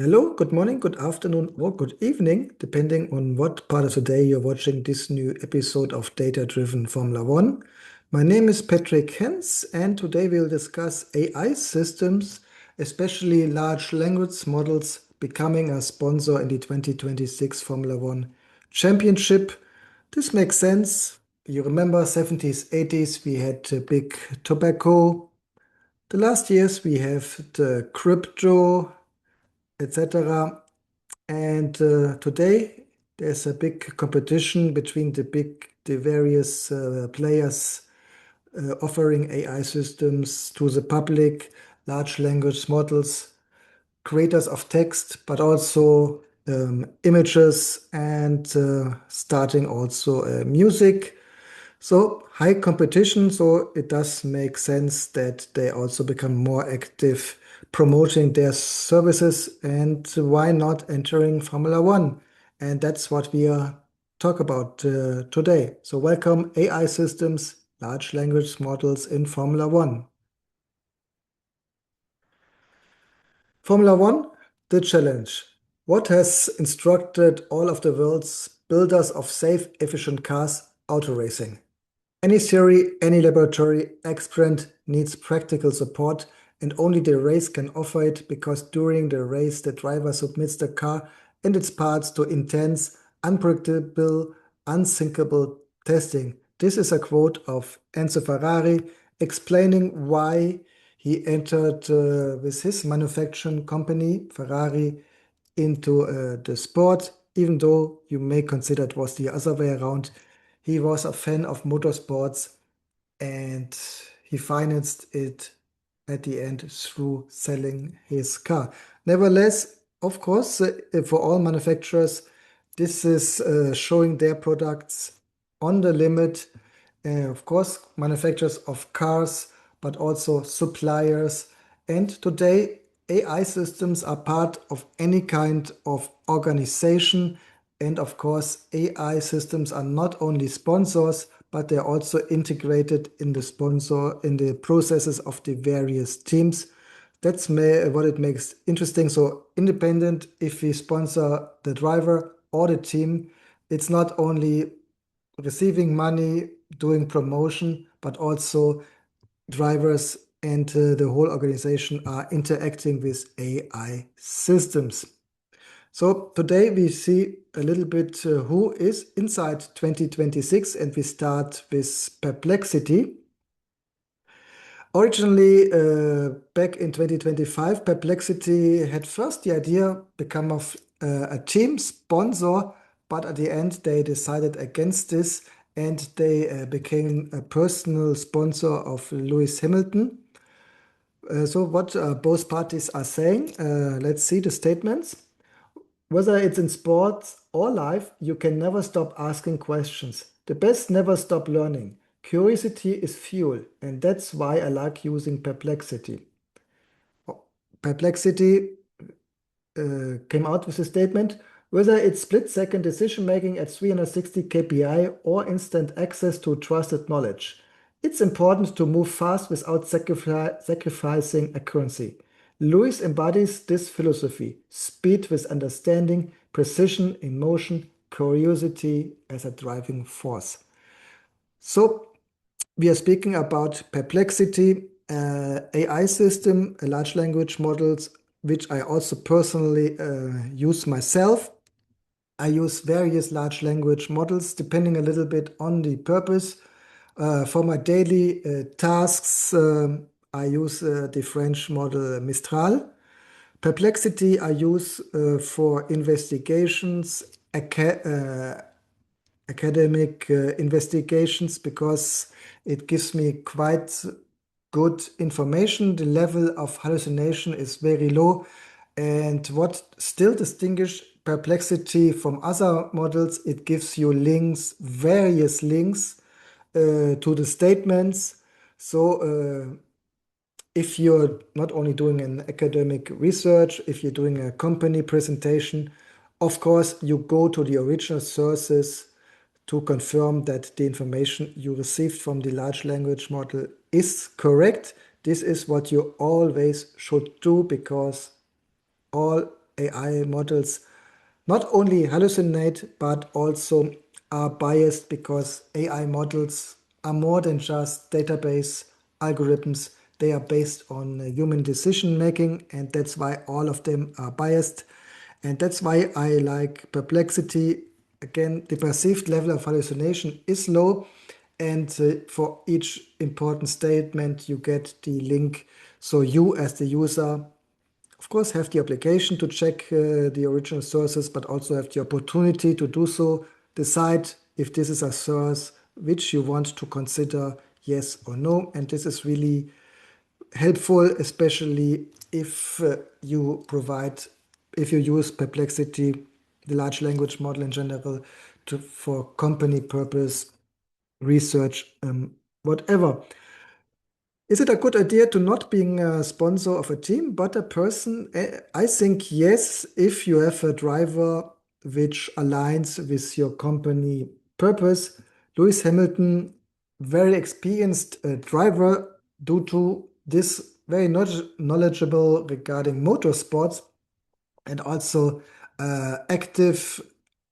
Hello, good morning, good afternoon, or good evening, depending on what part of the day you're watching this new episode of Data Driven Formula One. My name is Patrick Henz, and today we'll discuss AI systems, especially large language models, becoming a sponsor in the 2026 Formula One Championship. This makes sense. You remember 70s, 80s, we had big tobacco. The last years we have the crypto, etc. And today there's a big competition between the various players offering AI systems to the public, large language models, creators of text, but also images and starting also music. So high competition, so it does make sense that they also become more active promoting their services, and why not entering Formula One? And that's what we are talk about today. So welcome AI systems, large language models in Formula One. Formula One, the challenge. What has instructed all of the world's builders of safe, efficient cars? Auto racing. Any theory, any laboratory experiment needs practical support, and only the race can offer it, because during the race the driver submits the car and its parts to intense, unpredictable, unsinkable testing. This is a quote of Enzo Ferrari explaining why he entered with his manufacturing company, Ferrari, into the sport, even though you may consider it was the other way around. He was a fan of motorsports, and he financed it at the end through selling his car. Nevertheless, of course, for all manufacturers, this is showing their products on the limit. Of course, manufacturers of cars, but also suppliers. And today, AI systems are part of any kind of organization. And of course, AI systems are not only sponsors, but they're also integrated in the processes of the various teams. That's what it makes interesting. So independent, if we sponsor the driver or the team, it's not only receiving money, doing promotion, but also drivers and the whole organization are interacting with AI systems. So today we see a little bit who is inside 2026, and we start with Perplexity. Originally, back in 2025, Perplexity had first the idea become of a team sponsor, but at the end they decided against this, and they became a personal sponsor of Lewis Hamilton. So what both parties are saying, let's see the statements. Whether it's in sports or life, you can never stop asking questions. The best never stop learning. Curiosity is fuel, and that's why I like using Perplexity. Perplexity came out with a statement: whether it's split-second decision-making at 360 kpi or instant access to trusted knowledge, it's important to move fast without sacrificing accuracy. Lewis embodies this philosophy: speed with understanding, precision in motion, curiosity as a driving force. So we are speaking about Perplexity, AI system, large language models, which I also personally use myself. I use various large language models depending a little bit on the purpose. For my daily tasks, I use the French model Mistral. Perplexity I use for investigations, academic investigations, because it gives me quite good information. The level of hallucination is very low. And what still distinguishes Perplexity from other models, it gives you links, various links to the statements. So if you're not only doing an academic research, if you're doing a company presentation, of course, you go to the original sources to confirm that the information you received from the large language model is correct. This is what you always should do, because all AI models not only hallucinate, but also are biased because AI models are more than just database algorithms. They are based on human decision making, and that's why all of them are biased. And that's why I like Perplexity. Again, the perceived level of hallucination is low, and for each important statement, you get the link. So you, as the user, of course, have the obligation to check the original sources, but also have the opportunity to do so. Decide if this is a source which you want to consider, yes or no. And this is really helpful, especially if if you use Perplexity, the large language model in general, for company purpose, research, whatever. Is it a good idea to not being a sponsor of a team, but a person? I think yes, if you have a driver which aligns with your company purpose. Lewis Hamilton, very experienced driver, due to this very knowledgeable regarding motorsports, and also active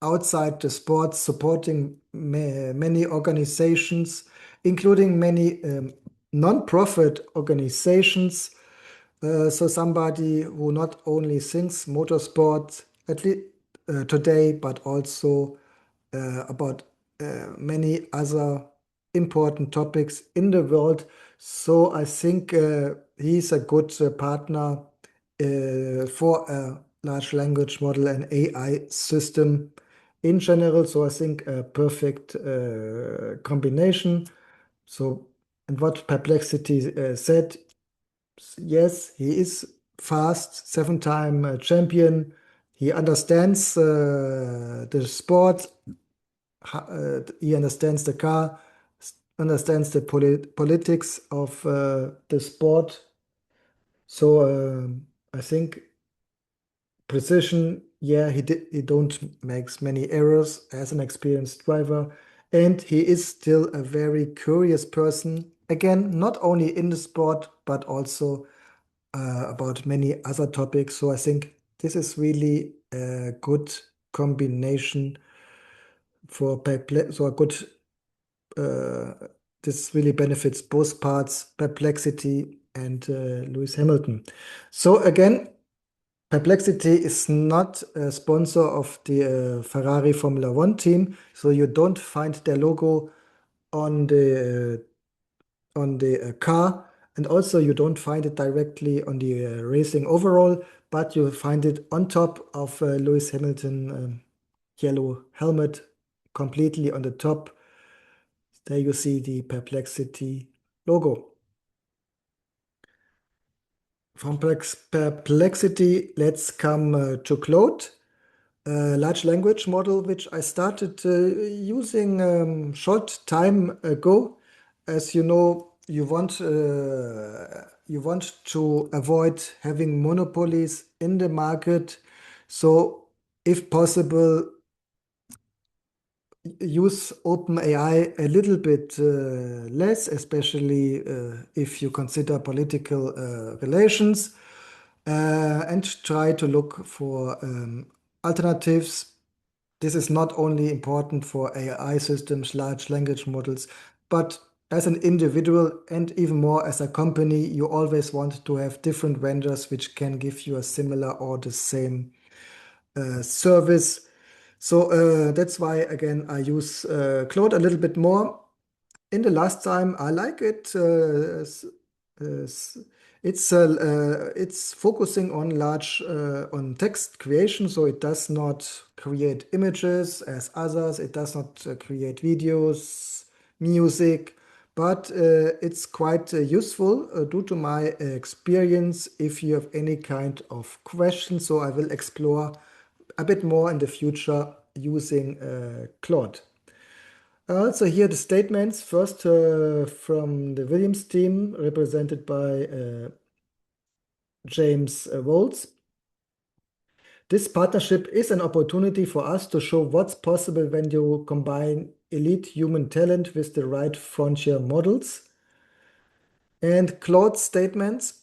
outside the sport, supporting many organizations, including many non-profit organizations. So somebody who not only thinks motorsport at least today, but also about many other important topics in the world. So I think he's a good partner for a large language model and AI system in general. So I think a perfect combination. So, and what Perplexity said, yes, he is fast, seven-time champion. He understands the sport, he understands the car, understands the politics of the sport. So I think precision, yeah, he don't makes many errors as an experienced driver, and he is still a very curious person. Again, not only in the sport, but also about many other topics. So I think this is really a good combination for so a good this really benefits both parts, Perplexity and Lewis Hamilton. So again, Perplexity is not a sponsor of the Ferrari Formula One team, so you don't find their logo on the car, and also you don't find it directly on the racing overall, but you find it on top of Lewis Hamilton yellow helmet, completely on the top. There you see the Perplexity logo. From Perplexity, let's come to Claude, a large language model, which I started using short time ago. As you know, you want to avoid having monopolies in the market. So, if possible, use OpenAI a little bit less, especially if you consider political relations, and try to look for alternatives. This is not only important for AI systems, large language models, but as an individual and even more as a company, you always want to have different vendors which can give you a similar or the same service. So that's why, again, I use Claude a little bit more. In the last time, I like it. It's focusing on large on text creation, so it does not create images as others. It does not create videos, music, but it's quite useful due to my experience. If you have any kind of question, so I will explore a bit more in the future using Claude. Also here the statements first from the Williams team, represented by James Woltz. This partnership is an opportunity for us to show what's possible when you combine elite human talent with the right frontier models. And Claude's statements.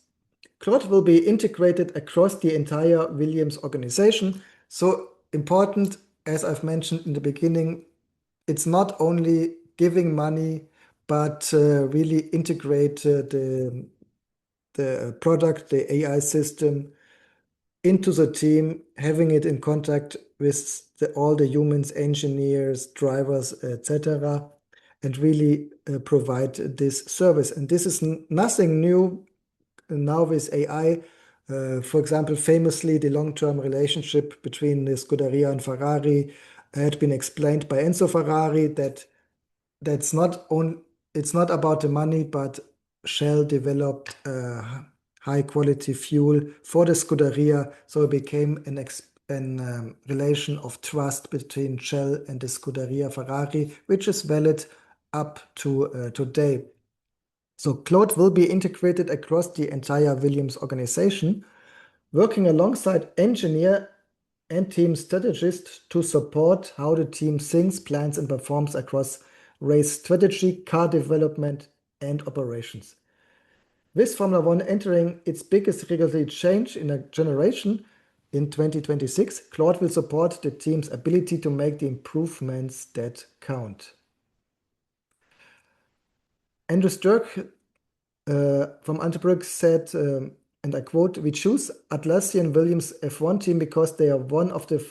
Claude will be integrated across the entire Williams organization. So important, as I've mentioned in the beginning, it's not only giving money, but really integrate the product, the AI system into the team, having it in contact with all the humans, engineers, drivers, etc., and really provide this service. And this is nothing new now with AI. For example, famously, the long-term relationship between the Scuderia and Ferrari had been explained by Enzo Ferrari that that's not on, it's not about the money, but Shell developed high quality fuel for the Scuderia, so it became an relation of trust between Shell and the Scuderia Ferrari, which is valid up to today. So Claude will be integrated across the entire Williams organization, working alongside engineer and team strategists to support how the team thinks, plans, and performs across race strategy, car development, and operations. With Formula One entering its biggest regulatory change in a generation in 2026, Claude will support the team's ability to make the improvements that count. Andrew Stirk from Antwerp said, and I quote, "We choose Atlassian Williams F1 team because they are one of the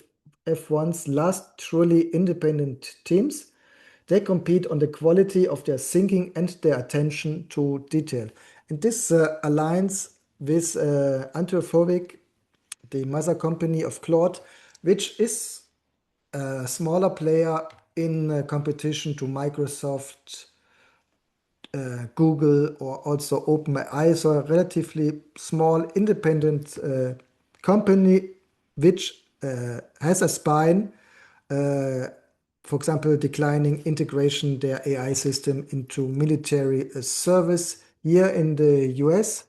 F1's last truly independent teams. They compete on the quality of their thinking and their attention to detail." And this aligns with Antwerp, the mother company of Claude, which is a smaller player in competition to Microsoft, Google, or also OpenAI, so a relatively small independent company which has a spine, for example, declining integration their AI system into military service here in the US.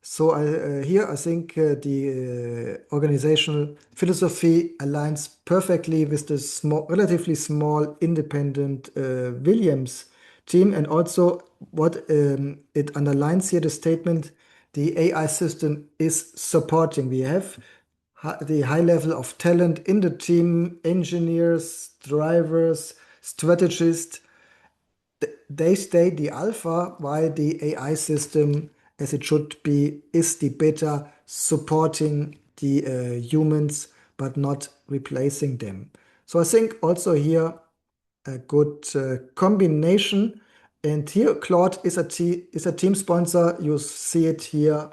So here I think the organizational philosophy aligns perfectly with the relatively small independent Williams team, and also what it underlines here, the statement, the AI system is supporting. We have the high level of talent in the team, engineers, drivers, strategists. They stay the alpha, while the AI system, as it should be, is the beta, supporting the humans, but not replacing them. So I think also here a good combination. And here, Claude is a team sponsor. You see it here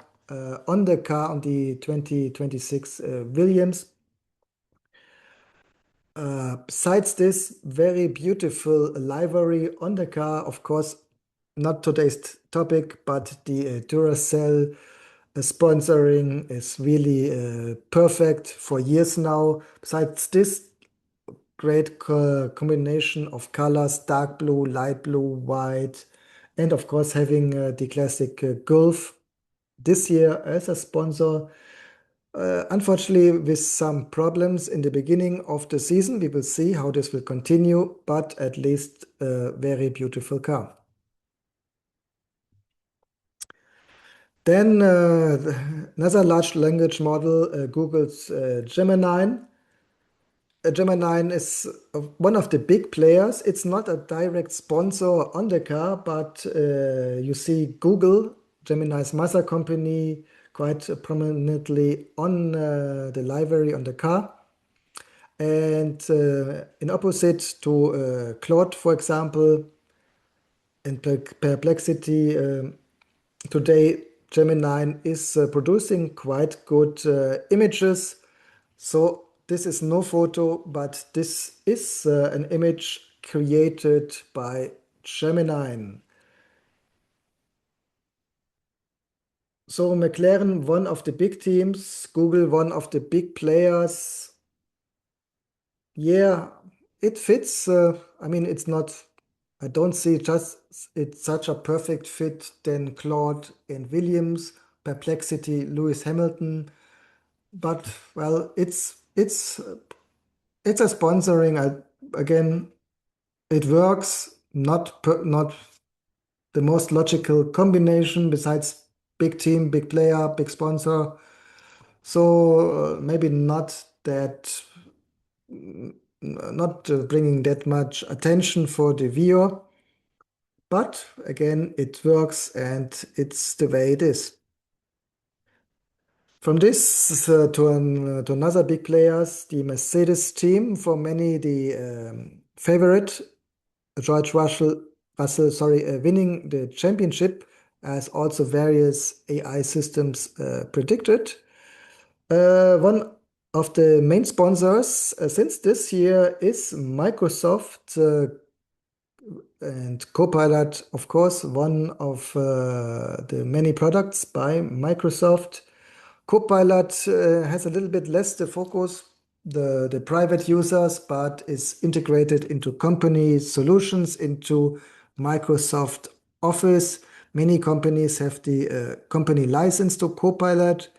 on the car, on the 2026 Williams. Besides this very beautiful livery on the car, of course, not today's topic, but the Duracell sponsoring is really perfect for years now. Besides this great combination of colors, dark blue, light blue, white, and of course having the classic Gulf this year as a sponsor. Unfortunately, with some problems in the beginning of the season, we will see how this will continue, but at least a very beautiful car. Then another large language model, Google's Gemini. Gemini is one of the big players. It's not a direct sponsor on the car, but you see Google, Gemini's mother company, quite prominently on the livery on the car. And in opposite to Claude, for example, and Perplexity, today Gemini is producing quite good images. So this is no photo, but this is an image created by Gemini. So McLaren, one of the big teams, Google, one of the big players. Yeah, it fits. I mean, it's not, I don't see just it's such a perfect fit than Claude and Williams, Perplexity, Lewis Hamilton. But well, it's a sponsoring. Again, it works. Not the most logical combination besides big team, big player, big sponsor. So maybe not that, not bringing that much attention for the viewer. But again, it works and it's the way it is. From this to another big players, the Mercedes team, for many the favorite, George Russell, winning the championship, as also various AI systems predicted. One of the main sponsors since this year is Microsoft, and Copilot, of course, one of the many products by Microsoft. Copilot has a little bit less the focus, the private users, but is integrated into company solutions, into Microsoft Office. Many companies have the company license to Copilot,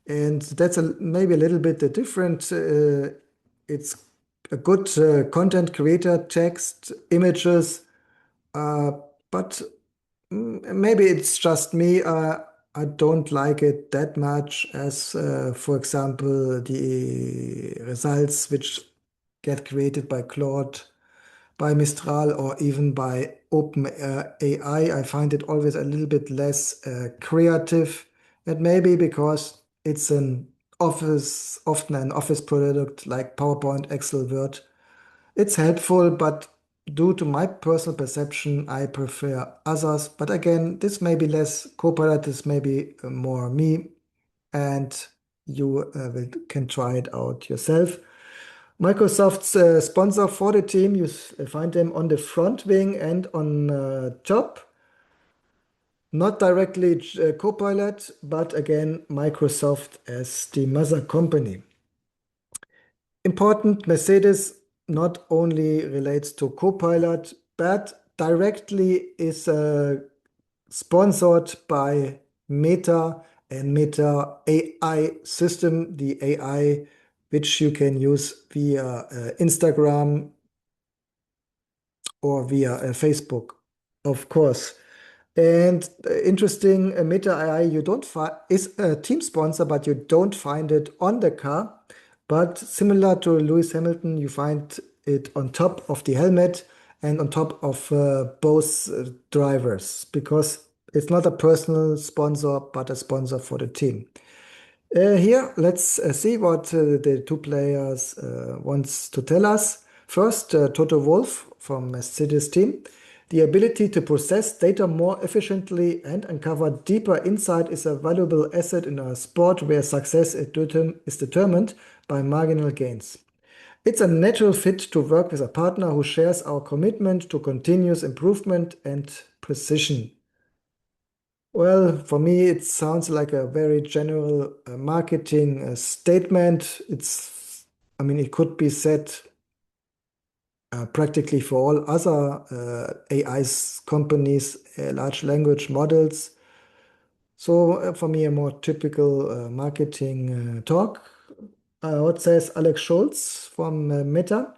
and that's maybe a little bit different. It's a good content creator, text, images, uh, but maybe it's just me. I don't like it that much as, for example, the results which get created by Claude, by Mistral, or even by OpenAI. I find it always a little bit less creative. And maybe because it's often an office product like PowerPoint, Excel, Word. It's helpful, but due to my personal perception, I prefer others. But again, this may be less Copilot, this may be more me, and you can try it out yourself. Microsoft's sponsor for the team, you find them on the front wing and on top. Not directly Copilot, but again, Microsoft as the mother company. Important, Mercedes not only relates to Copilot, but directly is sponsored by Meta and Meta AI system, the AI which you can use via Instagram or via Facebook, of course. And interesting, Meta AI you don't find is a team sponsor, but you don't find it on the car. But similar to Lewis Hamilton, you find it on top of the helmet and on top of both drivers, because it's not a personal sponsor, but a sponsor for the team. Here, let's see what the two players wants to tell us. First, Toto Wolff from Mercedes team. The ability to process data more efficiently and uncover deeper insight is a valuable asset in a sport where success is determined by marginal gains. It's a natural fit to work with a partner who shares our commitment to continuous improvement and precision. Well, for me, it sounds like a very general marketing statement. I mean, it could be said practically for all other AI companies, large language models. So for me, a more typical marketing talk. What says Alex Schultz from Meta?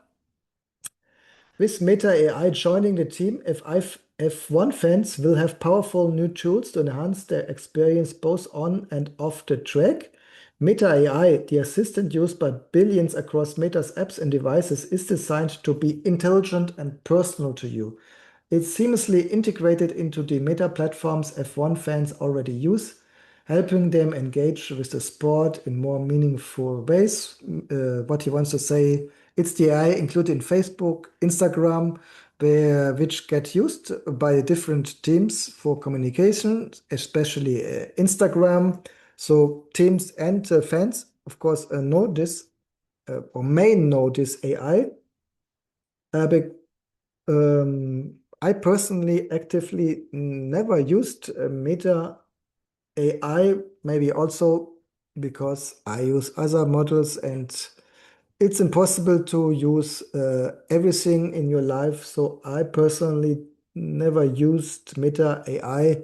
With Meta AI joining the team, F1 fans will have powerful new tools to enhance their experience both on and off the track. Meta AI, the assistant used by billions across Meta's apps and devices, is designed to be intelligent and personal to you. It's seamlessly integrated into the Meta platforms F1 fans already use, helping them engage with the sport in more meaningful ways. What he wants to say, it's the AI included in Facebook, Instagram, which get used by different teams for communication, especially Instagram. So teams and fans, of course, know this or may know this AI. But I personally actively never used Meta AI, maybe also because I use other models and it's impossible to use everything in your life. So I personally never used Meta AI.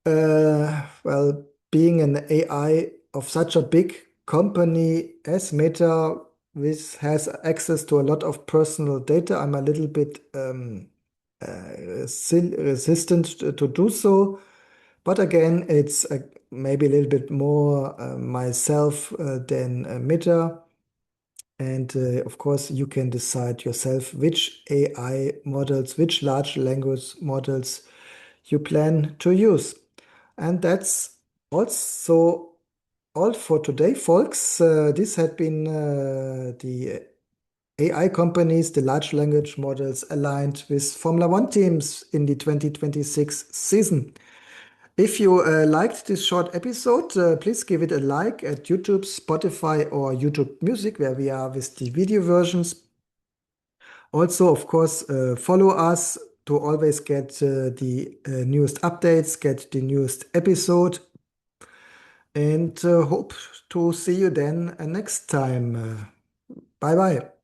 Well, being an AI of such a big company as Meta, which has access to a lot of personal data, I'm a little bit resistant to do so. But again, it's maybe a little bit more myself than Meta. And of course, you can decide yourself which AI models, which large language models you plan to use. And that's also all for today, folks. This had been the AI companies, the large language models aligned with Formula One teams in the 2026 season. If you liked this short episode, please give it a like at YouTube, Spotify, or YouTube Music, where we are with the video versions. Also, of course, follow us to always get the newest updates, get the newest episode, and hope to see you then next time. Bye bye.